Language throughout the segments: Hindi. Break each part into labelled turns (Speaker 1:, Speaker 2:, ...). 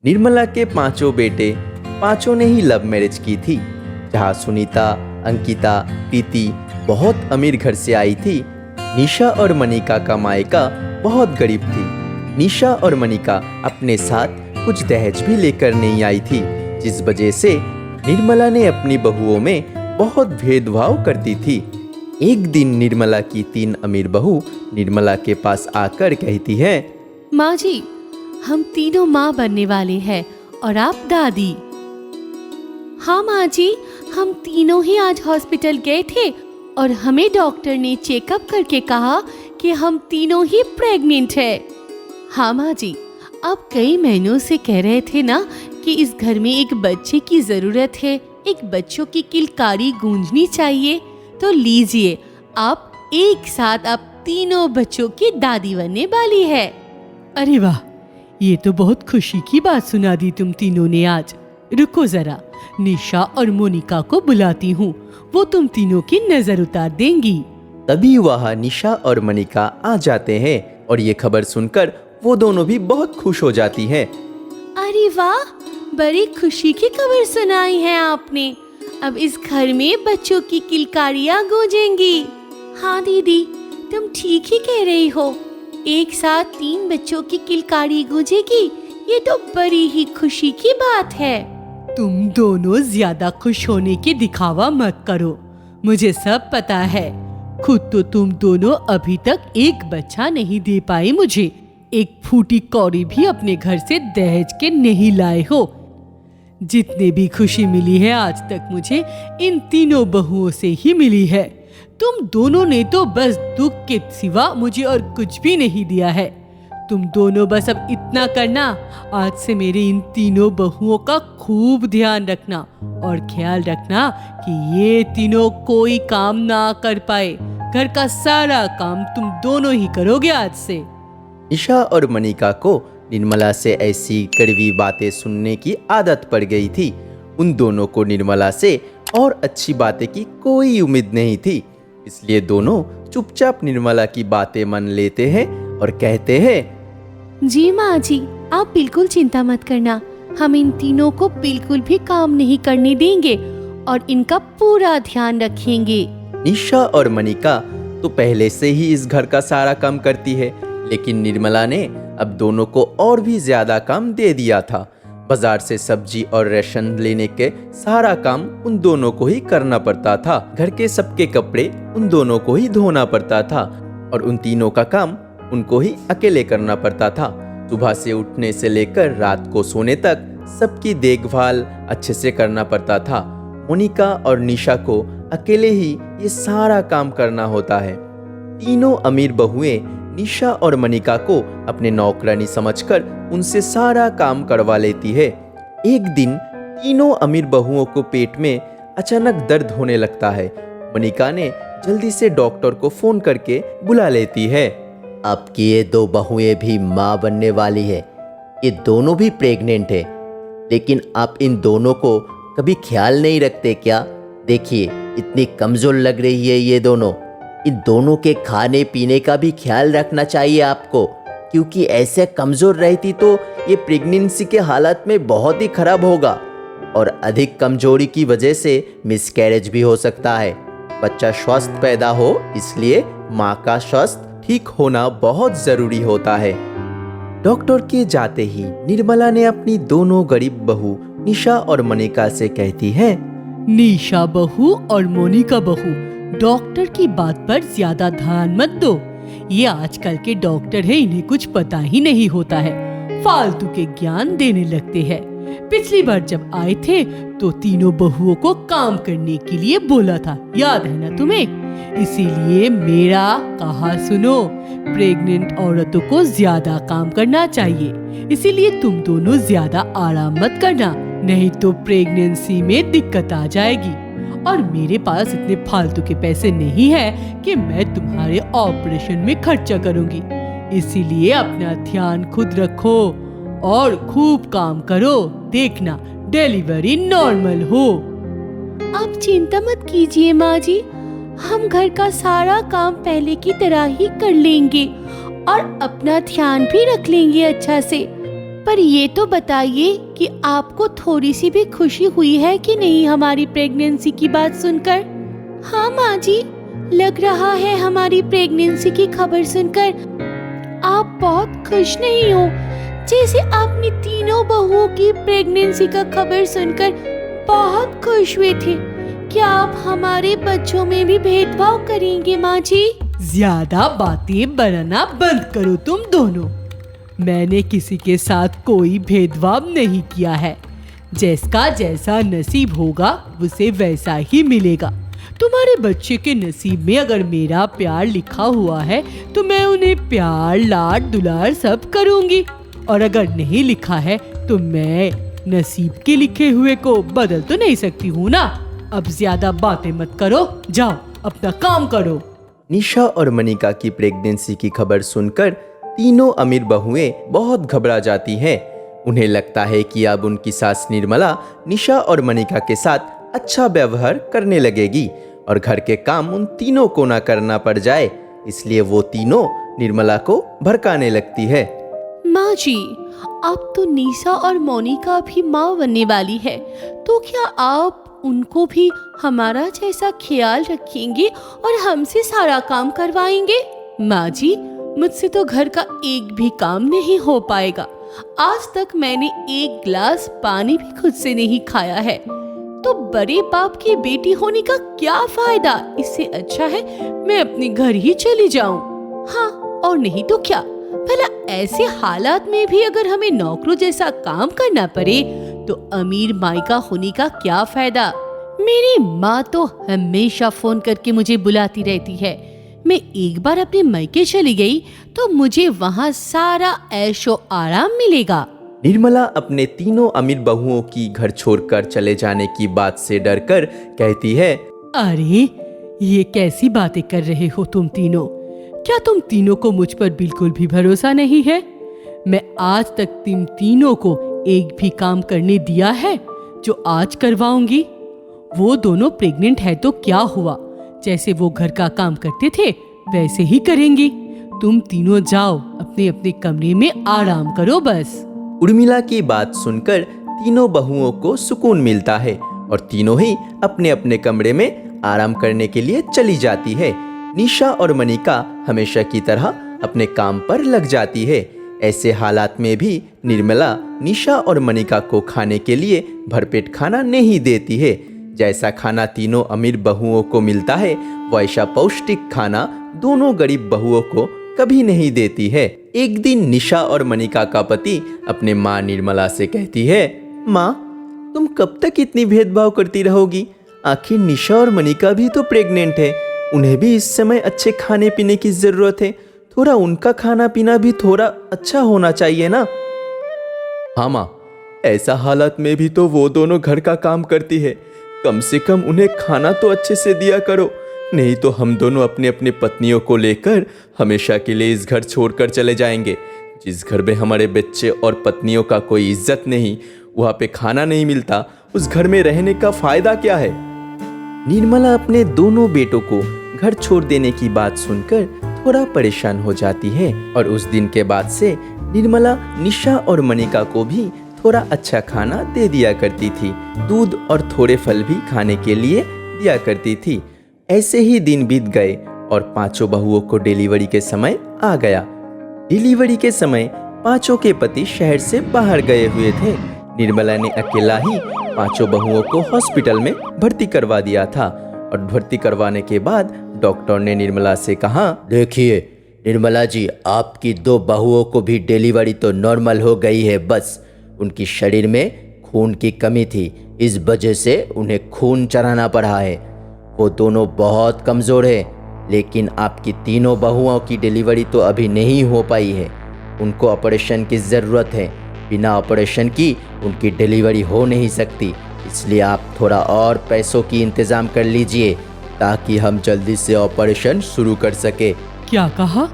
Speaker 1: निर्मला के पांचों बेटे पांचों ने ही लव मैरिज की थी। जहाँ सुनीता, अंकिता, प्रीति बहुत अमीर घर से आई थी, निशा और मनिका का मायका बहुत गरीब थी। निशा और मनिका अपने साथ कुछ दहेज भी लेकर नहीं आई थी, जिस वजह से निर्मला ने अपनी बहुओं में बहुत भेदभाव करती थी। एक दिन निर्मला की 3 अमीर बहू निर्मला के पास आकर कहती है,
Speaker 2: माँ जी, हम तीनों माँ बनने वाले हैं और आप दादी। हाँ माँ जी, हम तीनों ही आज हॉस्पिटल गए थे और हमें डॉक्टर ने चेकअप करके कहा कि हम तीनों ही प्रेग्नेंट हैं। हाँ माँ जी, आप कई महीनों से कह रहे थे ना कि इस घर में एक बच्चे की जरूरत है, एक बच्चों की किलकारी गूंजनी चाहिए, तो लीजिए, आप एक साथ आप तीनों बच्चों की दादी बनने वाली है।
Speaker 3: अरे वाह, ये तो बहुत खुशी की बात सुना दी तुम तीनों ने आज। रुको जरा, निशा और मोनिका को बुलाती हूँ, वो तुम तीनों की नजर उतार देंगी।
Speaker 1: तभी वहाँ निशा और मनिका आ जाते हैं और ये खबर सुनकर वो दोनों भी बहुत खुश हो जाती हैं।
Speaker 2: अरे वाह, बड़ी खुशी की खबर सुनाई है आपने। अब इस घर में बच्चों की किलकारियाँ गूंजेंगी। हाँ दीदी, तुम ठीक ही कह रही हो, एक साथ 3 बच्चों की किलकारी गूंजेगी, ये तो बड़ी ही खुशी की बात है।
Speaker 3: तुम दोनों ज्यादा खुश होने की दिखावा मत करो, मुझे सब पता है। खुद तो तुम दोनों अभी तक एक बच्चा नहीं दे पाए मुझे, एक फूटी कौड़ी भी अपने घर से दहेज के नहीं लाए हो। जितने भी खुशी मिली है आज तक मुझे इन तीनों बहुओं से ही मिली है। तुम दोनों ने तो बस दुख के सिवा मुझे और कुछ भी नहीं दिया है। तुम दोनों बस अब इतना करना, आज से मेरे इन तीनों बहुओं का खूब ध्यान रखना और ख्याल रखना कि ये तीनों कोई काम ना कर पाए। घर का सारा काम तुम दोनों ही करोगे आज से।
Speaker 1: निशा और मनिका को निर्मला से ऐसी कड़वी बातें सुनने की आदत पड़ गई थी। उन दोनों को निर्मला से और अच्छी बातें की कोई उम्मीद नहीं थी, इसलिए दोनों चुपचाप निर्मला की बातें मान लेते हैं और कहते हैं,
Speaker 2: जी माँ जी, आप बिल्कुल चिंता मत करना, हम इन तीनों को बिल्कुल भी काम नहीं करने देंगे और इनका पूरा ध्यान रखेंगे।
Speaker 1: निशा और मनिका तो पहले से ही इस घर का सारा काम करती है, लेकिन निर्मला ने अब दोनों को और भी ज्यादा काम दे दिया था। बाजार से सब्जी और राशन लेने के सारा काम उन दोनों को ही करना पड़ता था। घर के सबके कपड़े उन दोनों को ही धोना पड़ता था और उन तीनों का काम उनको ही अकेले करना पड़ता था। सुबह से उठने से लेकर रात को सोने तक सबकी देखभाल अच्छे से करना पड़ता था। मोनिका और निशा को अकेले ही ये सारा काम करना होता है। तीनों अमीर बहुएं निशा और मनिका को अपने नौकरानी समझकर उनसे सारा काम करवा लेती है। एक दिन तीनों अमीर बहुओं को पेट में अचानक दर्द होने लगता है। मनिका ने जल्दी से डॉक्टर को फोन करके बुला लेती है।
Speaker 4: आपकी ये 2 बहुएं भी माँ बनने वाली है, ये दोनों भी प्रेग्नेंट है, लेकिन आप इन दोनों को कभी ख्याल नहीं रखते क्या? देखिए, इतनी कमजोर लग रही है ये दोनों। इन दोनों के खाने पीने का भी ख्याल रखना चाहिए आपको, क्योंकि ऐसे कमजोर रहती तो ये प्रेगनेंसी के हालत में बहुत ही खराब होगा और अधिक कमजोरी की वजह से मिसकैरेज भी हो सकता है। बच्चा स्वस्थ पैदा हो, इसलिए माँ का स्वास्थ्य ठीक होना बहुत जरूरी होता है। डॉक्टर के जाते ही निर्मला ने अपनी दोनों गरीब बहू निशा और मनिका से कहती है,
Speaker 3: निशा बहू और मोनिका बहू, डॉक्टर की बात पर ज्यादा ध्यान मत दो। ये आजकल के डॉक्टर है, इन्हें कुछ पता ही नहीं होता है, फालतू के ज्ञान देने लगते हैं। पिछली बार जब आए थे तो तीनों बहुओं को काम करने के लिए बोला था, याद है ना तुम्हें? इसीलिए मेरा कहा सुनो, प्रेग्नेंट औरतों को ज्यादा काम करना चाहिए, इसीलिए तुम दोनों ज्यादा आराम मत करना, नहीं तो प्रेगनेंसी में दिक्कत आ जाएगी। और मेरे पास इतने फालतू के पैसे नहीं है कि मैं तुम्हारे ऑपरेशन में खर्चा करूंगी, इसीलिए अपना ध्यान खुद रखो और खूब काम करो, देखना डिलीवरी नॉर्मल हो।
Speaker 2: आप चिंता मत कीजिए माँ जी, हम घर का सारा काम पहले की तरह ही कर लेंगे और अपना ध्यान भी रख लेंगे अच्छा से। पर ये तो बताइए कि आपको थोड़ी सी भी खुशी हुई है कि नहीं हमारी प्रेगनेंसी की बात सुनकर? हाँ माँ जी, लग रहा है हमारी प्रेगनेंसी की खबर सुनकर आप बहुत खुश नहीं हो, जैसे आपने तीनों बहुओं की प्रेगनेंसी का खबर सुनकर बहुत खुश हुए थे। क्या आप हमारे बच्चों में भी भेदभाव करेंगे माँ जी?
Speaker 3: ज्यादा बातें बनाना बंद करो तुम दोनों। मैंने किसी के साथ कोई भेदभाव नहीं किया है। जिसका जैसा नसीब होगा उसे वैसा ही मिलेगा। तुम्हारे बच्चे के नसीब में अगर मेरा प्यार लिखा हुआ है तो मैं उन्हें प्यार, लाड, दुलार सब करूंगी, और अगर नहीं लिखा है तो मैं नसीब के लिखे हुए को बदल तो नहीं सकती हूँ ना। अब ज्यादा बातें मत करो, जाओ अपना काम करो।
Speaker 1: निशा और मनिका की प्रेगनेंसी की खबर सुनकर तीनों अमीर बहुएं बहुत घबरा जाती हैं। उन्हें लगता है कि अब उनकी सास निर्मला निशा और मनिका के साथ अच्छा व्यवहार करने लगेगी और घर के काम उन तीनों को ना करना पड़ जाए, इसलिए वो तीनों निर्मला को भड़काने लगती है।
Speaker 2: माँ जी, अब तो निशा और मोनिका भी माँ बनने वाली है, तो क्या आप उनको भी हमारा जैसा ख्याल रखेंगे और हमसे सारा काम करवाएंगे? माँ जी, मुझसे तो घर का एक भी काम नहीं हो पाएगा। आज तक मैंने एक गिलास पानी भी खुद से नहीं खाया है, तो बड़े बाप की बेटी होने का क्या फायदा? इससे अच्छा है मैं अपने घर ही चली जाऊं। हाँ, और नहीं तो क्या, भला ऐसे हालात में भी अगर हमें नौकरों जैसा काम करना पड़े तो अमीर मायका होने का क्या फायदा? मेरी माँ तो हमेशा फोन करके मुझे बुलाती रहती है। मैं एक बार अपने मायके चली गई तो मुझे वहाँ सारा ऐशो आराम मिलेगा।
Speaker 1: निर्मला अपने तीनों अमीर बहुओं की घर छोड़कर चले जाने की बात से डरकर कहती है,
Speaker 3: अरे ये कैसी बातें कर रहे हो तुम तीनों? क्या तुम तीनों को मुझ पर बिल्कुल भी भरोसा नहीं है? मैं आज तक तुम तीनों को एक भी काम करने दिया है जो आज करवाऊंगी? वो दोनों प्रेग्नेंट है तो क्या हुआ, जैसे वो घर का काम करते थे वैसे ही करेंगी। तुम तीनों जाओ अपने अपने कमरे में आराम करो बस।
Speaker 1: उर्मिला की बात सुनकर तीनों बहुओं को सुकून मिलता है और तीनों ही अपने अपने कमरे में आराम करने के लिए चली जाती है। निशा और मनिका हमेशा की तरह अपने काम पर लग जाती है। ऐसे हालात में भी निर्मला निशा और मनिका को खाने के लिए भरपेट खाना नहीं देती है। जैसा खाना तीनों अमीर बहुओं को मिलता है वैसा पौष्टिक खाना दोनों गरीब बहुओं को कभी नहीं देती है। एक दिन निशा और मनिका का पति अपने माँ निर्मला से कहती है, माँ, तुम कब तक इतनी भेदभाव करती रहोगी? आखिर निशा और मनिका भी तो प्रेग्नेंट है, उन्हें भी इस समय अच्छे खाने पीने की जरूरत है। थोड़ा उनका खाना पीना भी थोड़ा अच्छा होना चाहिए ना। हाँ माँ, ऐसा हालत में भी तो वो दोनों घर का काम करती है, कम से कम उन्हें खाना तो अच्छे से दिया करो, नहीं तो हम दोनों अपने अपने पत्नियों को लेकर हमेशा के लिए इस घर छोड़कर चले जाएंगे। जिस घर में हमारे बच्चे और पत्नियों का कोई इज्जत नहीं, वहाँ पे खाना नहीं मिलता, उस घर में रहने का फायदा क्या है? निर्मला अपने दोनों बेटों को घर छोड़ देने की बात सुनकर थोड़ा परेशान हो जाती है और उस दिन के बाद से निर्मला निशा और मनिका को भी थोड़ा अच्छा खाना दे दिया करती थी। दूध और थोड़े फल भी खाने के लिए दिया करती थी। ऐसे ही दिन बीत गए और पांचों बहुओं को डिलीवरी के समय आ गया। डिलीवरी के समय पांचों के पति शहर से बाहर गए हुए थे। निर्मला ने अकेला ही पांचों बहुओं को हॉस्पिटल में भर्ती करवा दिया था और भर्ती करवाने के बाद डॉक्टर ने निर्मला से कहा,
Speaker 4: देखिए निर्मला जी, आपकी 2 बहुओं को भी डिलीवरी तो नॉर्मल हो गई है, बस उनकी शरीर में खून की कमी थी, इस वजह से उन्हें खून चढ़ाना पड़ा है। वो दोनों बहुत कमज़ोर है, लेकिन आपकी तीनों बहुओं की डिलीवरी तो अभी नहीं हो पाई है। उनको ऑपरेशन की ज़रूरत है, बिना ऑपरेशन की उनकी डिलीवरी हो नहीं सकती, इसलिए आप थोड़ा और पैसों की इंतज़ाम कर लीजिए ताकि हम जल्दी से ऑपरेशन शुरू कर सके।
Speaker 3: क्या कहा?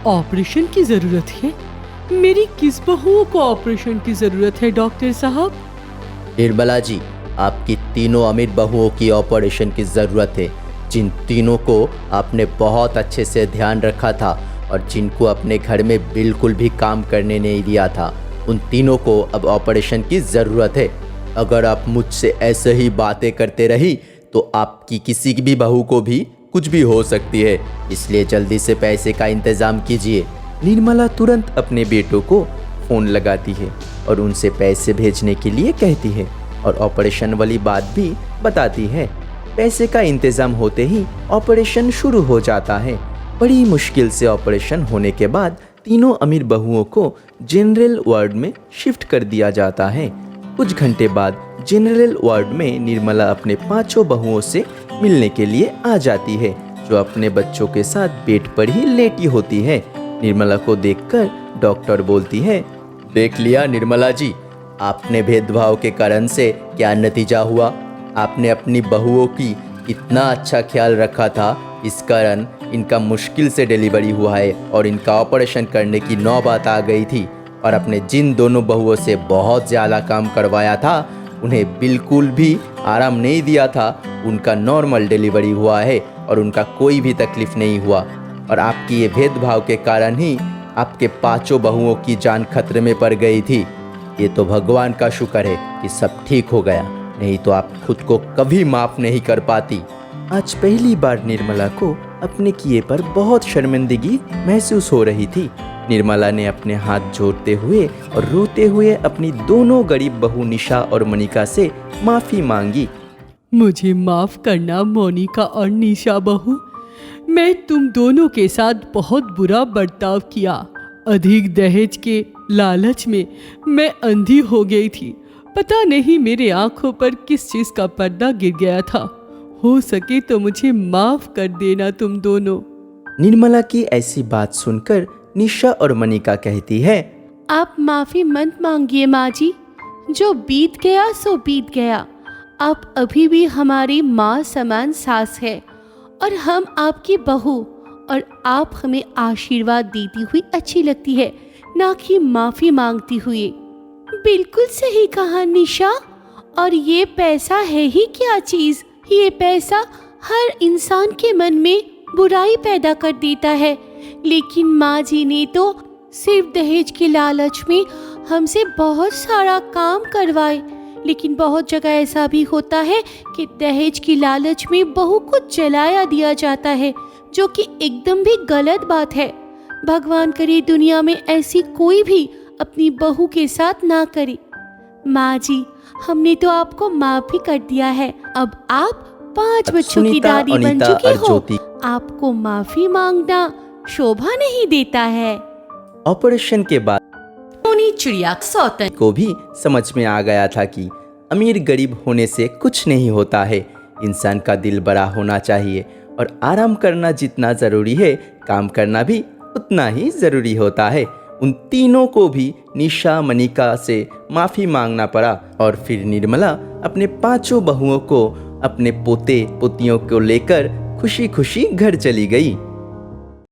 Speaker 3: ऑपरेशन की जरूरत है? मेरी किस बहुओं को ऑपरेशन की जरूरत है डॉक्टर साहब?
Speaker 4: निर्मला जी, आपकी तीनों अमीर बहुओं की ऑपरेशन की ज़रूरत है, जिन तीनों को आपने बहुत अच्छे से ध्यान रखा था और जिनको अपने घर में बिल्कुल भी काम करने नहीं दिया था। उन तीनों को अब ऑपरेशन की ज़रूरत है। अगर आप मुझसे ऐसे ही बातें करते रही तो आपकी किसी भी बहू को भी कुछ भी हो सकती है, इसलिए जल्दी से पैसे का इंतज़ाम कीजिए।
Speaker 1: निर्मला तुरंत अपने बेटों को फ़ोन लगाती है और उनसे पैसे भेजने के लिए कहती है और ऑपरेशन वाली बात भी बताती है। पैसे का इंतज़ाम होते ही ऑपरेशन शुरू हो जाता है। बड़ी मुश्किल से ऑपरेशन होने के बाद तीनों अमीर बहुओं को जनरल वार्ड में शिफ्ट कर दिया जाता है। कुछ घंटे बाद जनरल वार्ड में निर्मला अपने 5 बहुओं से मिलने के लिए आ जाती है, जो अपने बच्चों के साथ बेड पर ही लेटी होती है। निर्मला को देखकर डॉक्टर बोलती है,
Speaker 4: देख लिया निर्मला जी, आपने भेदभाव के कारण से क्या नतीजा हुआ। आपने अपनी बहुओं की इतना अच्छा ख्याल रखा था, इस कारण इनका मुश्किल से डिलीवरी हुआ है और इनका ऑपरेशन करने की नौबत आ गई थी। और अपने जिन दोनों बहुओं से बहुत ज़्यादा काम करवाया था, उन्हें बिल्कुल भी आराम नहीं दिया था, उनका नॉर्मल डिलीवरी हुआ है और उनका कोई भी तकलीफ नहीं हुआ। और आपकी ये भेदभाव के कारण ही आपके 5 बहुओं की जान खतरे में पड़ गई थी। ये तो भगवान का शुक्र है कि सब ठीक हो गया, नहीं तो आप खुद को कभी माफ़ नहीं कर पाती।
Speaker 1: आज पहली बार निर्मला को अपने किए पर बहुत शर्मिंदगी महसूस हो रही थी। निर्मला ने अपने हाथ जोड़ते हुए और रोते हुए अपनी दोनों गरीब बहू निशा और मनिका से माफ़ी मांगी।
Speaker 3: मुझे माफ करना मोनिका और निशा बहू, मैं तुम दोनों के साथ बहुत बुरा बर्ताव किया। अधिक दहेज के लालच में मैं अंधी हो गई थी। पता नहीं मेरे आंखों पर किस चीज़ का पर्दा गिर गया था। हो सके तो मुझे माफ कर देना तुम दोनों।
Speaker 1: निर्मला की ऐसी बात सुनकर निशा और मनिका कहती है,
Speaker 2: आप माफ़ी मत मांगिए माँ जी, जो बीत गया सो बीत गया। आप अभी भी हमारी माँ समान सास है और हम आपकी बहू, और आप हमें आशीर्वाद देती हुई अच्छी लगती है, ना कि माफ़ी मांगती हुई। बिल्कुल सही कहा निशा। और ये पैसा है ही क्या चीज़, ये पैसा हर इंसान के मन में बुराई पैदा कर देता है। लेकिन माँ जी ने तो सिर्फ दहेज के लालच में हमसे बहुत सारा काम करवाए। लेकिन बहुत जगह ऐसा भी होता है कि दहेज की लालच में बहू को जलाया दिया जाता है, जो कि एकदम भी गलत बात है। भगवान करे दुनिया में ऐसी कोई भी अपनी बहू के साथ ना करे। माँ जी, हमने तो आपको माफ भी कर दिया है। अब आप 5 बच्चों की
Speaker 1: सुनीता,
Speaker 2: दादी बन
Speaker 1: अनीता
Speaker 2: चुकी
Speaker 1: और
Speaker 2: हो।
Speaker 1: ज्योति
Speaker 2: आपको माफी मांगना शोभा नहीं देता है।
Speaker 1: ऑपरेशन के बाद
Speaker 2: चिड़िया सौतन
Speaker 1: को भी समझ में आ गया था कि अमीर गरीब होने से कुछ नहीं होता है। इंसान का दिल बड़ा होना चाहिए और आराम करना जितना ज़रूरी है, काम करना भी उतना ही ज़रूरी होता है। उन तीनों को भी निशा मनिका से माफ़ी मांगना पड़ा और फिर निर्मला अपने 5 बहुओं को अपने पोते पोतियों को लेकर खुशी खुशी घर चली गई।